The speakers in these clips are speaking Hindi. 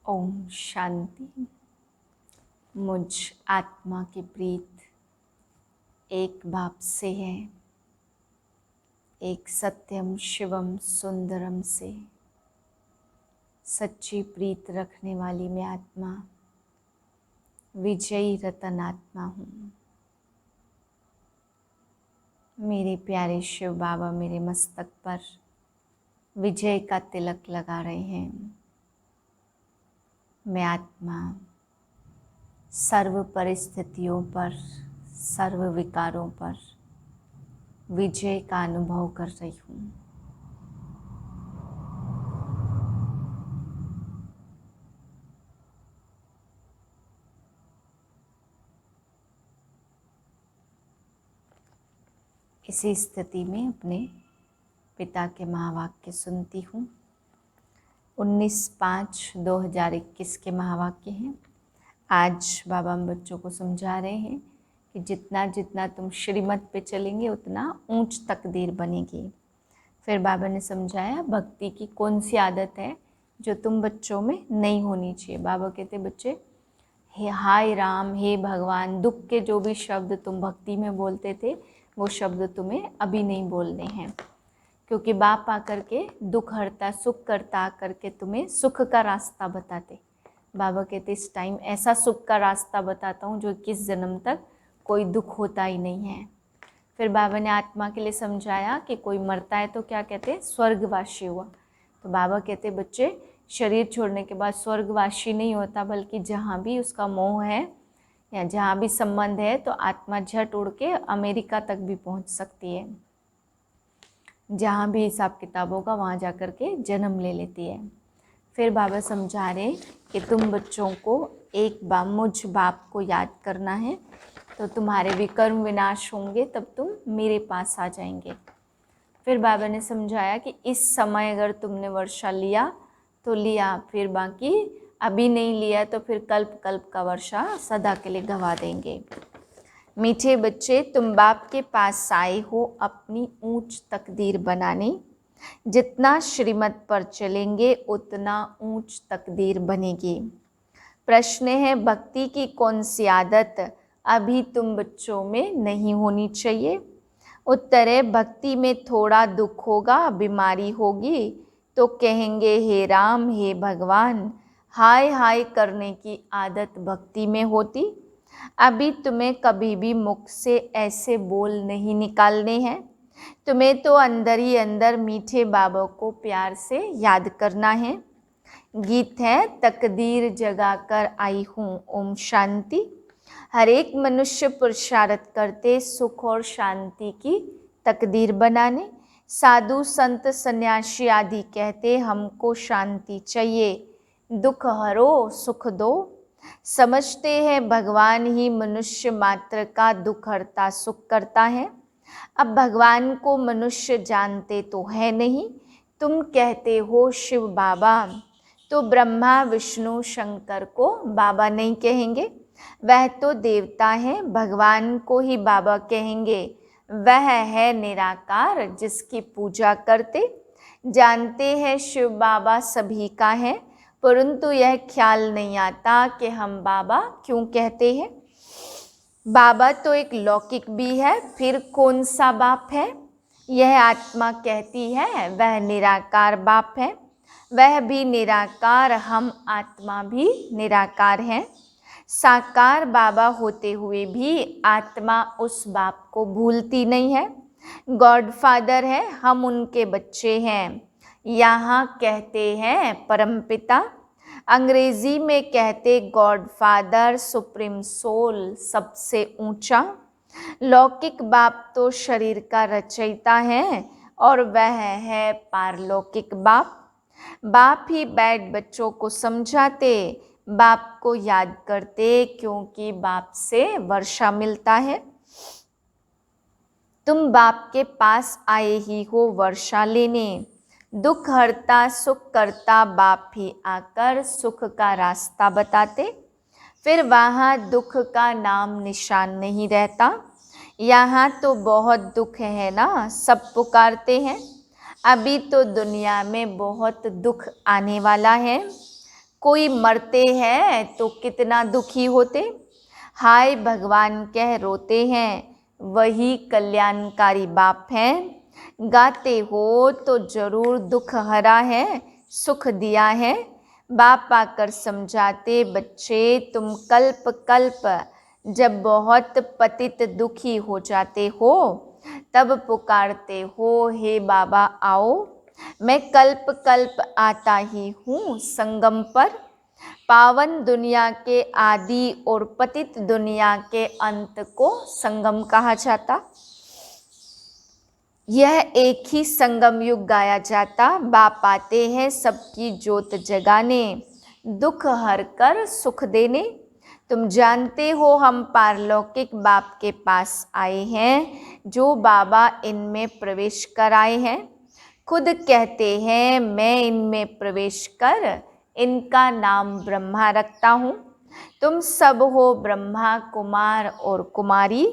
ओम शांति। मुझ आत्मा की प्रीत एक बाप से है, एक सत्यम शिवम सुंदरम से। सच्ची प्रीत रखने वाली मैं आत्मा विजयी रतन आत्मा हूँ। मेरे प्यारे शिव बाबा मेरे मस्तक पर विजय का तिलक लगा रहे हैं। मैं आत्मा सर्व परिस्थितियों पर, सर्व विकारों पर विजय का अनुभव कर रही हूँ। इसी स्थिति में अपने पिता के महावाक्य सुनती हूँ। 19/5/2021 के महावाक्य हैं। आज बाबा हम बच्चों को समझा रहे हैं कि जितना जितना तुम श्रीमत पे चलेंगे उतना ऊंच तकदीर बनेगी। फिर बाबा ने समझाया भक्ति की कौन सी आदत है जो तुम बच्चों में नहीं होनी चाहिए। बाबा कहते बच्चे, हे हाय राम, हे भगवान, दुख के जो भी शब्द तुम भक्ति में बोलते थे वो शब्द तुम्हें अभी नहीं बोलने हैं, क्योंकि बाप आकर के दुख हरता सुख करता आकर के तुम्हें सुख का रास्ता बताते। बाबा कहते इस टाइम ऐसा सुख का रास्ता बताता हूँ जो 21 जन्म तक कोई दुख होता ही नहीं है। फिर बाबा ने आत्मा के लिए समझाया कि कोई मरता है तो क्या कहते, स्वर्गवासी हुआ। तो बाबा कहते बच्चे, शरीर छोड़ने के बाद स्वर्गवासी नहीं होता, बल्कि जहाँ भी उसका मोह है या जहाँ भी संबंध है तो आत्मा झट उड़ के अमेरिका तक भी पहुँच सकती है। जहाँ भी हिसाब किताब होगा वहाँ जा कर के जन्म ले लेती है। फिर बाबा समझा रहे कि तुम बच्चों को एक बार मुझ बाप को याद करना है तो तुम्हारे विकर्म विनाश होंगे, तब तुम मेरे पास आ जाएंगे। फिर बाबा ने समझाया कि इस समय अगर तुमने वर्षा लिया तो लिया, फिर बाकी अभी नहीं लिया तो फिर कल्प कल्प का वर्षा सदा के लिए गवा देंगे। मीठे बच्चे, तुम बाप के पास आए हो अपनी ऊंच तकदीर बनाने। जितना श्रीमत पर चलेंगे उतना ऊंच तकदीर बनेगी। प्रश्न है भक्ति की कौन सी आदत अभी तुम बच्चों में नहीं होनी चाहिए। उत्तर है भक्ति में थोड़ा दुख होगा, बीमारी होगी तो कहेंगे हे राम, हे भगवान। हाय हाय करने की आदत भक्ति में होती। अभी तुम्हें कभी भी मुख से ऐसे बोल नहीं निकालने हैं। तुम्हें तो अंदर ही अंदर मीठे बाबा को प्यार से याद करना है। गीत है तकदीर जगा कर आई हूँ ओम शांति। हर एक मनुष्य पुरुषार्थ करते सुख और शांति की तकदीर बनाने। साधु संत सन्यासी आदि कहते हमको शांति चाहिए, दुख हरो सुख दो। समझते हैं भगवान ही मनुष्य मात्र का दुख हरता सुख करता है। अब भगवान को मनुष्य जानते तो है नहीं। तुम कहते हो शिव बाबा, तो ब्रह्मा विष्णु शंकर को बाबा नहीं कहेंगे, वह तो देवता है। भगवान को ही बाबा कहेंगे, वह है निराकार जिसकी पूजा करते। जानते हैं शिव बाबा सभी का है, परंतु यह ख्याल नहीं आता कि हम बाबा क्यों कहते हैं। बाबा तो एक लौकिक भी है, फिर कौन सा बाप है। यह आत्मा कहती है वह निराकार बाप है, वह भी निराकार, हम आत्मा भी निराकार हैं। साकार बाबा होते हुए भी आत्मा उस बाप को भूलती नहीं है। गॉडफादर है, हम उनके बच्चे हैं। यहाँ कहते हैं परमपिता, अंग्रेजी में कहते गॉडफादर, सुप्रीम सोल, सबसे ऊंचा। लौकिक बाप तो शरीर का रचयिता है और वह है पारलौकिक बाप। बाप ही बैठ बच्चों को समझाते, बाप को याद करते, क्योंकि बाप से वर्षा मिलता है। तुम बाप के पास आए ही हो वर्षा लेने। दुख हरता सुख करता बाप ही आकर सुख का रास्ता बताते। फिर वहाँ दुख का नाम निशान नहीं रहता। यहाँ तो बहुत दुख है ना, सब पुकारते हैं। अभी तो दुनिया में बहुत दुख आने वाला है। कोई मरते हैं तो कितना दुखी होते, हाय भगवान कह रोते हैं, वही कल्याणकारी बाप हैं। गाते हो तो जरूर दुख हरा है, सुख दिया है। बाप आकर समझाते, बच्चे तुम कल्प कल्प जब बहुत पतित दुखी हो जाते हो तब पुकारते हो, हे बाबा आओ। मैं कल्प कल्प आता ही हूँ संगम पर, पावन दुनिया के आदि और पतित दुनिया के अंत को संगम कहा जाता। यह एक ही संगम युग गाया जाता। बाप आते हैं सबकी ज्योत जगाने, दुख हर कर सुख देने। तुम जानते हो हम पारलौकिक बाप के पास आए हैं, जो बाबा इनमें प्रवेश कराए हैं। खुद कहते हैं मैं इनमें प्रवेश कर इनका नाम ब्रह्मा रखता हूँ। तुम सब हो ब्रह्मा कुमार और कुमारी।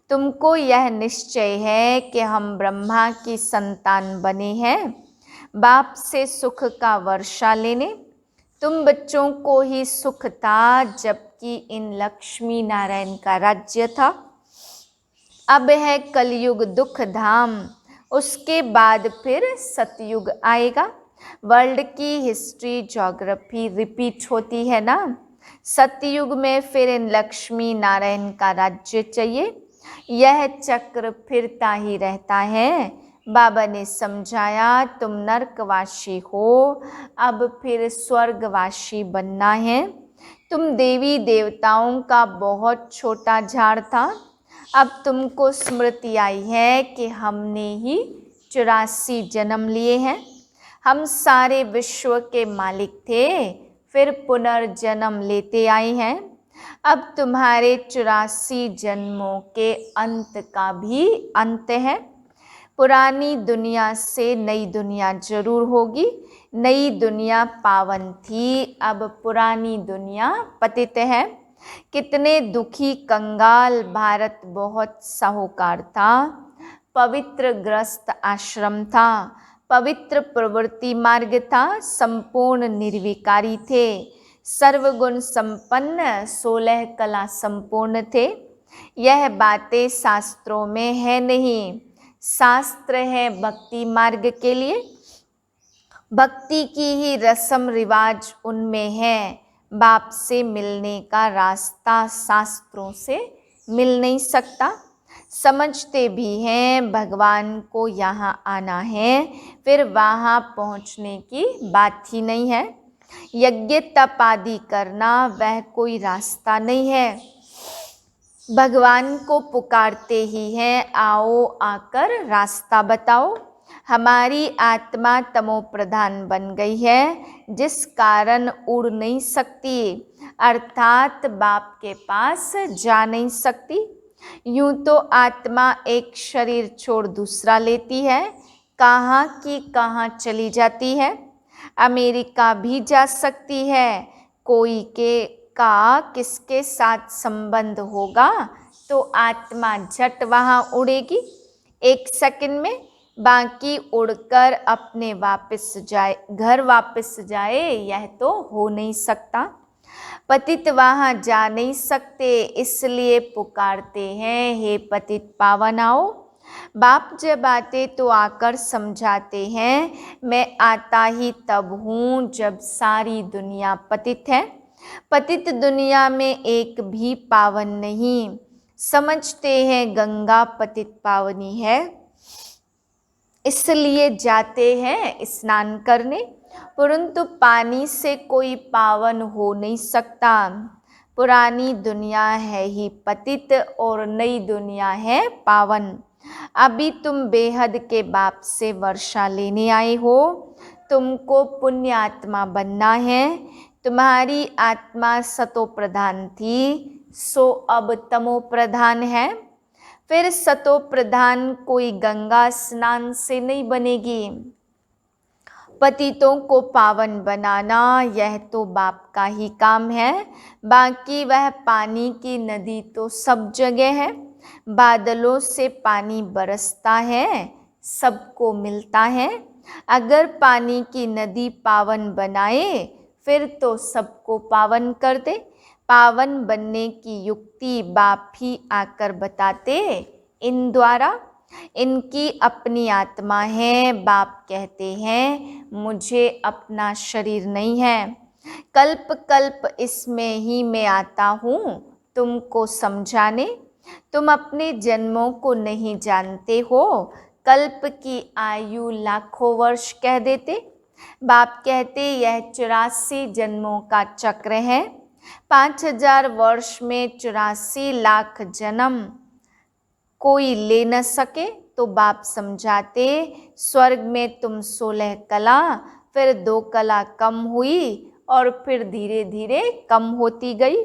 तुमको यह निश्चय है कि हम ब्रह्मा की संतान बने हैं, बाप से सुख का वर्षा लेने। तुम बच्चों को ही सुख था जबकि इन लक्ष्मी नारायण का राज्य था। अब है कलयुग दुख धाम, उसके बाद फिर सतयुग आएगा। वर्ल्ड की हिस्ट्री ज्योग्राफी रिपीट होती है ना। सतयुग में फिर इन लक्ष्मी नारायण का राज्य चाहिए। यह चक्र फिरता ही रहता है। बाबा ने समझाया तुम नरकवासी हो, अब फिर स्वर्गवासी बनना है। तुम देवी देवताओं का बहुत छोटा झाड़ था, अब तुमको स्मृति आई है कि हमने ही 84 जन्म लिए हैं। हम सारे विश्व के मालिक थे, फिर पुनर्जन्म लेते आए हैं। अब तुम्हारे 84 जन्मों के अंत का भी अंत है। पुरानी दुनिया से नई दुनिया जरूर होगी। नई दुनिया पावन थी, अब पुरानी दुनिया पतित है। कितने दुखी कंगाल, भारत बहुत साहूकार था। पवित्र ग्रस्त आश्रम था, पवित्र प्रवृत्ति मार्ग था, संपूर्ण निर्विकारी थे, सर्वगुण संपन्न, 16 कला संपूर्ण थे। यह बातें शास्त्रों में है नहीं, शास्त्र है भक्ति मार्ग के लिए। भक्ति की ही रस्म रिवाज उनमें है। बाप से मिलने का रास्ता शास्त्रों से मिल नहीं सकता। समझते भी हैं भगवान को यहाँ आना है, फिर वहाँ पहुँचने की बात ही नहीं है। यज्ञ तप आदि करना वह कोई रास्ता नहीं है। भगवान को पुकारते ही हैं, आओ आकर रास्ता बताओ। हमारी आत्मा तमो प्रधान बन गई है, जिस कारण उड़ नहीं सकती, अर्थात बाप के पास जा नहीं सकती। यूं तो आत्मा एक शरीर छोड़ दूसरा लेती है, कहाँ की कहाँ चली जाती है। अमेरिका भी जा सकती है। कोई के का किसके साथ संबंध होगा तो आत्मा झट वहाँ उड़ेगी 1 सेकंड में। बाकी उड़कर अपने घर वापस जाए, यह तो हो नहीं सकता। पतित वहाँ जा नहीं सकते, इसलिए पुकारते हैं, हे पतित पावन आओ। बाप जब आते तो आकर समझाते हैं, मैं आता ही तब हूँ जब सारी दुनिया पतित है। पतित दुनिया में एक भी पावन नहीं। समझते हैं गंगा पतित पावनी है, इसलिए जाते हैं स्नान करने, परंतु पानी से कोई पावन हो नहीं सकता। पुरानी दुनिया है ही पतित और नई दुनिया है पावन। अभी तुम बेहद के बाप से वर्षा लेने आए हो। तुमको पुण्य आत्मा बनना है। तुम्हारी आत्मा सतो प्रधान थी, सो अब तमो प्रधान है। फिर सतो प्रधान कोई गंगा स्नान से नहीं बनेगी। पतितों को पावन बनाना यह तो बाप का ही काम है। बाकी वह पानी की नदी तो सब जगह है। बादलों से पानी बरसता है, सबको मिलता है। अगर पानी की नदी पावन बनाए फिर तो सबको पावन कर दे। पावन बनने की युक्ति बाप ही आकर बताते इन द्वारा। इनकी अपनी आत्मा है। बाप कहते हैं मुझे अपना शरीर नहीं है, कल्प कल्प इसमें ही मैं आता हूँ तुमको समझाने। तुम अपने जन्मों को नहीं जानते हो, कल्प की आयु लाखों वर्ष कह देते। बाप कहते यह 84 जन्मों का चक्र है। 5000 वर्ष में 84 लाख जन्म कोई ले न सके। तो बाप समझाते स्वर्ग में तुम 16 कला, फिर 2 कला कम हुई और फिर धीरे धीरे कम होती गई।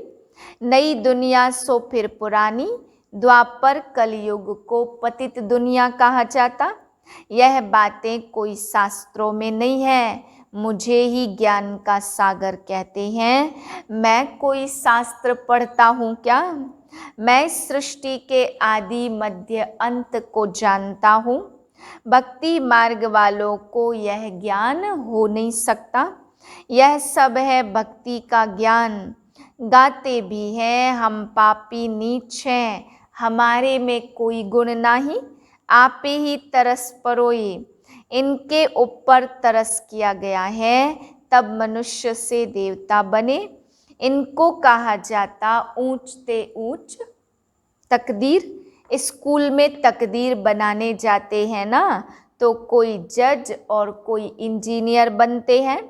नई दुनिया सो फिर पुरानी, द्वापर कलयुग को पतित दुनिया कहा जाता। यह बातें कोई शास्त्रों में नहीं है, मुझे ही ज्ञान का सागर कहते हैं। मैं कोई शास्त्र पढ़ता हूँ क्या? मैं सृष्टि के आदि मध्य अंत को जानता हूँ। भक्ति मार्ग वालों को यह ज्ञान हो नहीं सकता। यह सब है भक्ति का ज्ञान। गाते भी हैं हम पापी नीच हैं, हमारे में कोई गुण नहीं, आपे ही तरस परोए। इनके ऊपर तरस किया गया है, तब मनुष्य से देवता बने। इनको कहा जाता ऊंचते ऊंच तकदीर। स्कूल में तकदीर बनाने जाते हैं ना, तो कोई जज और कोई इंजीनियर बनते हैं।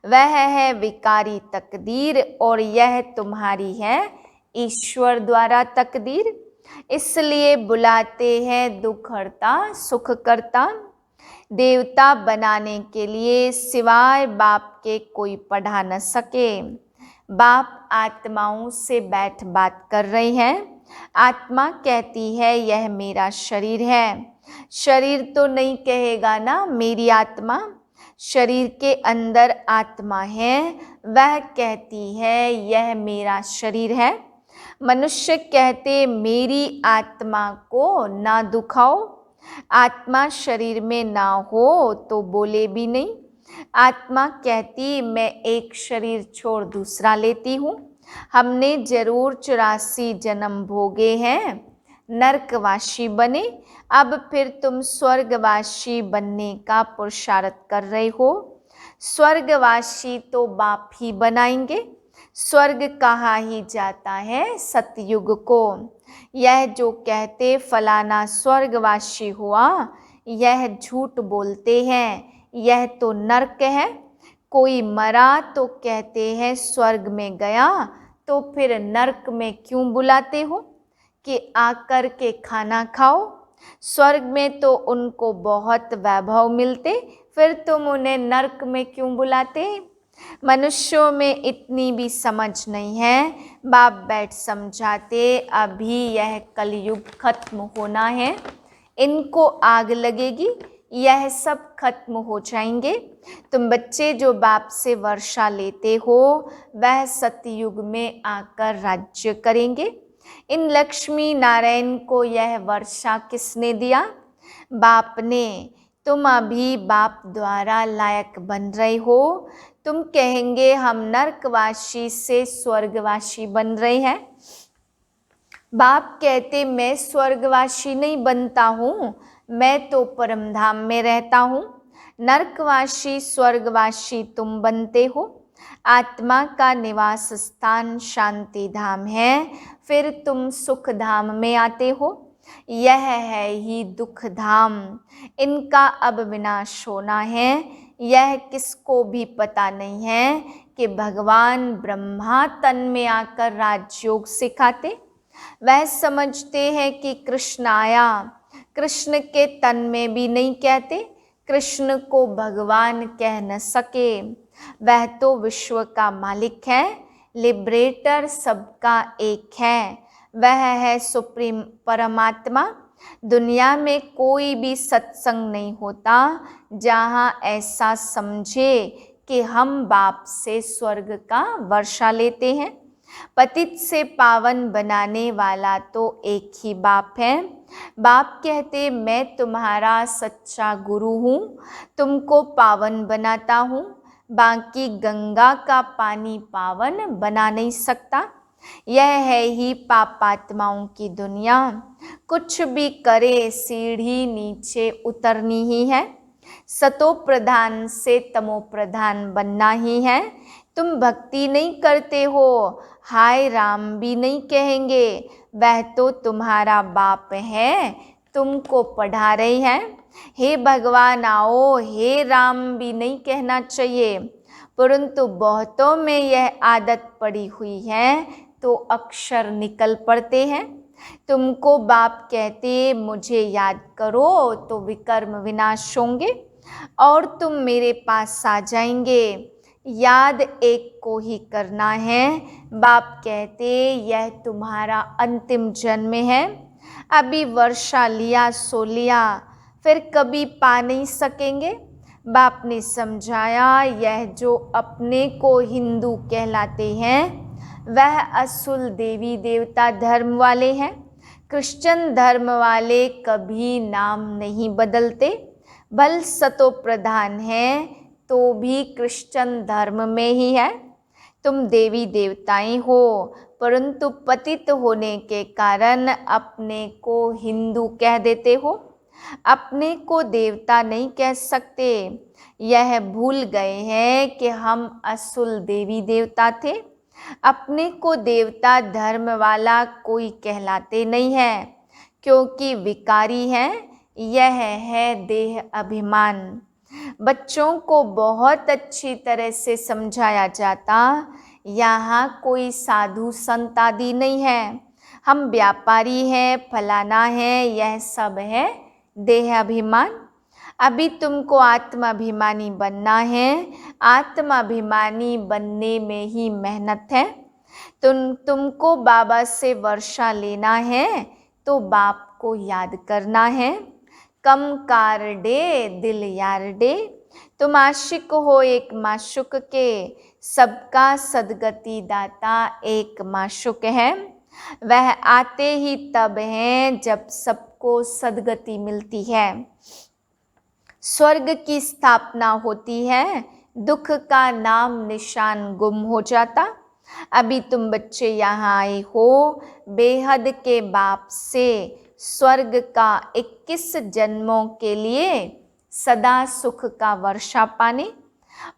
वह है विकारी तकदीर और यह तुम्हारी है ईश्वर द्वारा तकदीर। इसलिए बुलाते हैं दुख हरता सुख करता। देवता बनाने के लिए सिवाय बाप के कोई पढ़ा न सके। बाप आत्माओं से बैठ बात कर रहे हैं। आत्मा कहती है यह मेरा शरीर है। शरीर तो नहीं कहेगा ना मेरी आत्मा, शरीर के अंदर आत्मा है, वह कहती है यह मेरा शरीर है। मनुष्य कहते मेरी आत्मा को ना दुखाओ। आत्मा शरीर में ना हो तो बोले भी नहीं। आत्मा कहती मैं एक शरीर छोड़ दूसरा लेती हूँ। हमने जरूर 84 जन्म भोगे हैं, नरकवासी बने, अब फिर तुम स्वर्गवासी बनने का पुरुषार्थ कर रहे हो। स्वर्गवासी तो बाप ही बनाएंगे। स्वर्ग कहा ही जाता है सतयुग को। यह जो कहते फलाना स्वर्गवासी हुआ, यह झूठ बोलते हैं, यह तो नरक है। कोई मरा तो कहते हैं स्वर्ग में गया, तो फिर नरक में क्यों बुलाते हो कि आकर के खाना खाओ। स्वर्ग में तो उनको बहुत वैभव मिलते, फिर तुम उन्हें नरक में क्यों बुलाते। मनुष्यों में इतनी भी समझ नहीं है। बाप बैठ समझाते अभी यह कलयुग खत्म होना है, इनको आग लगेगी, यह सब खत्म हो जाएंगे। तुम बच्चे जो बाप से वर्षा लेते हो, वह सतयुग में आकर राज्य करेंगे। इन लक्ष्मी नारायण को यह वर्षा किसने दिया? बाप ने। तुम अभी बाप द्वारा लायक बन रहे हो। तुम कहेंगे हम नरकवासी से स्वर्गवासी बन रहे हैं। बाप कहते मैं स्वर्गवासी नहीं बनता हूँ, मैं तो परमधाम में रहता हूँ। नरकवासी स्वर्गवासी तुम बनते हो। आत्मा का निवास स्थान शांति धाम है, फिर तुम सुख धाम में आते हो। यह है ही दुख धाम, इनका अब विनाश होना है। यह किसको भी पता नहीं है कि भगवान ब्रह्मा तन में आकर राजयोग सिखाते। वह समझते हैं कि कृष्ण आया, कृष्ण के तन में भी नहीं कहते। कृष्ण को भगवान कह न सके। वह तो विश्व का मालिक है, लिबरेटर सबका एक है। वह है सुप्रीम परमात्मा। दुनिया में कोई भी सत्संग नहीं होता जहाँ ऐसा समझे कि हम बाप से स्वर्ग का वर्षा लेते हैं। पतित से पावन बनाने वाला तो एक ही बाप है। बाप कहते मैं तुम्हारा सच्चा गुरु हूँ, तुमको पावन बनाता हूँ। बाकी गंगा का पानी पावन बना नहीं सकता। यह है ही पापात्माओं की दुनिया, कुछ भी करे सीढ़ी नीचे उतरनी ही है। सतो प्रधान से तमो प्रधान बनना ही है। तुम भक्ति नहीं करते हो, हाय राम भी नहीं कहेंगे, वह तो तुम्हारा बाप है, तुमको पढ़ा रही है। हे भगवान आओ, हे राम भी नहीं कहना चाहिए, परंतु बहुतों में यह आदत पड़ी हुई है तो अक्षर निकल पड़ते हैं। तुमको बाप कहते मुझे याद करो तो विकर्म विनाश होंगे और तुम मेरे पास आ जाएंगे। याद एक को ही करना है। बाप कहते यह तुम्हारा अंतिम जन्म है, अभी वर्षा लिया सो लिया, फिर कभी पा नहीं सकेंगे। बाप ने समझाया यह जो अपने को हिंदू कहलाते हैं वह असुल देवी देवता धर्म वाले हैं। क्रिश्चियन धर्म वाले कभी नाम नहीं बदलते, बल सतो प्रधान है तो भी क्रिश्चियन धर्म में ही है। तुम देवी देवताएं हो, परंतु पतित होने के कारण अपने को हिंदू कह देते हो, अपने को देवता नहीं कह सकते। यह भूल गए हैं कि हम असुल देवी देवता थे। अपने को देवता धर्म वाला कोई कहलाते नहीं है, क्योंकि विकारी है। यह है देह अभिमान। बच्चों को बहुत अच्छी तरह से समझाया जाता, यहाँ कोई साधु संत आदि नहीं है, हम व्यापारी हैं, फलाना है, यह सब है देह अभिमान। अभी तुमको आत्माभिमानी बनना है, आत्माभिमानी बनने में ही मेहनत है। तुमको बाबा से वर्षा लेना है तो बाप को याद करना है। कम कार डे दिल यार डे, तुम आशिक हो एक माशुक के, सबका सदगति दाता एक माशुक है। वह आते ही तब हैं जब सबको सदगति मिलती है। स्वर्ग की स्थापना होती है, दुख का नाम निशान गुम हो जाता। अभी तुम बच्चे यहाँ आए हो बेहद के बाप से स्वर्ग का 21 जन्मों के लिए सदा सुख का वर्षा पाने,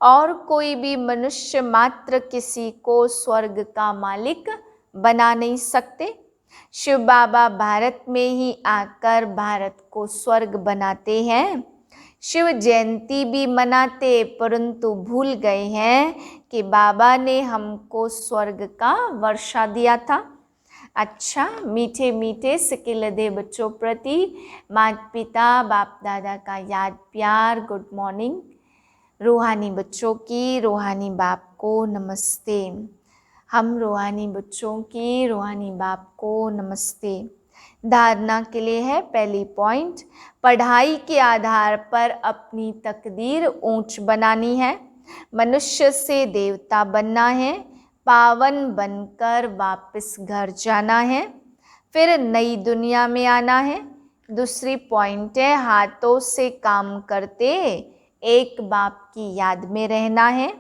और कोई भी मनुष्य मात्र किसी को स्वर्ग का मालिक बना नहीं सकते। शिव बाबा भारत में ही आकर भारत को स्वर्ग बनाते हैं। शिव जयंती भी मनाते, परंतु भूल गए हैं कि बाबा ने हमको स्वर्ग का वर्षा दिया था। अच्छा, मीठे मीठे सिकिल दे बच्चों प्रति माता पिता बाप दादा का याद प्यार गुड मॉर्निंग। रूहानी बच्चों की रूहानी बाप को नमस्ते। हम रूहानी बच्चों की रूहानी बाप को नमस्ते। धारणा के लिए है पहली पॉइंट, पढ़ाई के आधार पर अपनी तकदीर ऊंच बनानी है। मनुष्य से देवता बनना है, पावन बनकर वापस घर जाना है, फिर नई दुनिया में आना है। दूसरी पॉइंट है हाथों से काम करते एक बाप की याद में रहना है।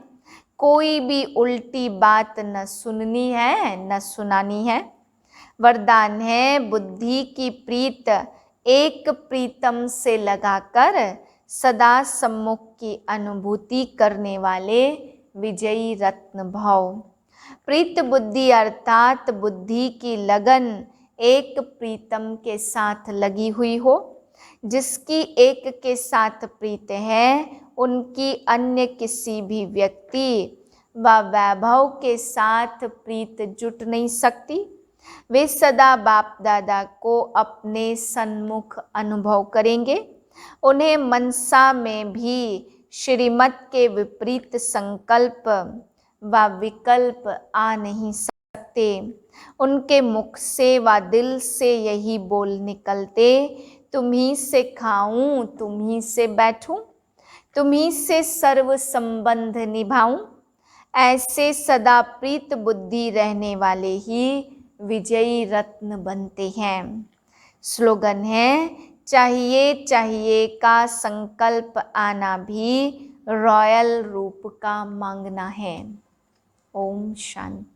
कोई भी उल्टी बात न सुननी है न सुनानी है। वरदान है बुद्धि की प्रीत एक प्रीतम से लगाकर सदा सम्मुख की अनुभूति करने वाले विजयी रत्न भाव। प्रीत बुद्धि अर्थात बुद्धि की लगन एक प्रीतम के साथ लगी हुई हो। जिसकी एक के साथ प्रीत है उनकी अन्य किसी भी व्यक्ति व वैभव के साथ प्रीत जुट नहीं सकती। वे सदा बाप दादा को अपने सन्मुख अनुभव करेंगे। उन्हें मनसा में भी श्रीमत के विपरीत संकल्प व विकल्प आ नहीं सकते। उनके मुख से व दिल से यही बोल निकलते, तुम्ही से खाऊं, तुम्ही से बैठूं, तुम्ही से सर्व संबंध निभाऊं। ऐसे सदा प्रीत बुद्धि रहने वाले ही विजयी रत्न बनते हैं। स्लोगन है चाहिए चाहिए का संकल्प आना भी रॉयल रूप का मांगना है। ओम शांति।